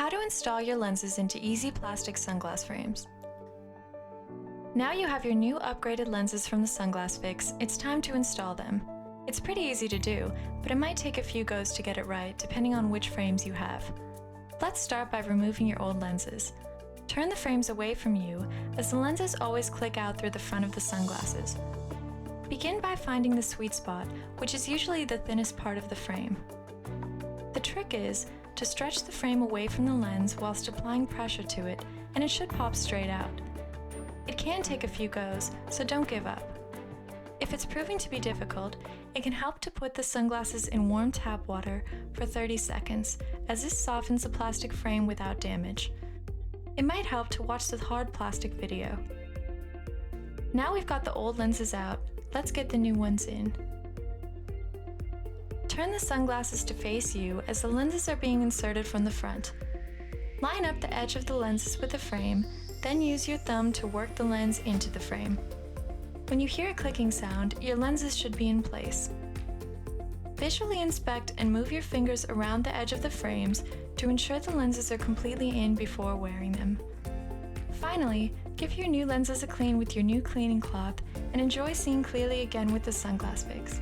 How to install your lenses into easy plastic sunglass frames. Now you have your new upgraded lenses from the Sunglass Fix, it's time to install them. It's pretty easy to do, but it might take a few goes to get it right depending on which frames you have. Let's start by removing your old lenses. Turn the frames away from you, as the lenses always click out through the front of the sunglasses. Begin by finding the sweet spot, which is usually the thinnest part of the frame. The trick is to stretch the frame away from the lens whilst applying pressure to it, and it should pop straight out. It can take a few goes, so don't give up. If it's proving to be difficult, it can help to put the sunglasses in warm tap water for 30 seconds, as this softens the plastic frame without damage. It might help to watch the hard plastic video. Now we've got the old lenses out, let's get the new ones in. Turn the sunglasses to face you as the lenses are being inserted from the front. Line up the edge of the lenses with the frame, then use your thumb to work the lens into the frame. When you hear a clicking sound, your lenses should be in place. Visually inspect and move your fingers around the edge of the frames to ensure the lenses are completely in before wearing them. Finally, give your new lenses a clean with your new cleaning cloth and enjoy seeing clearly again with the Sunglass Fix.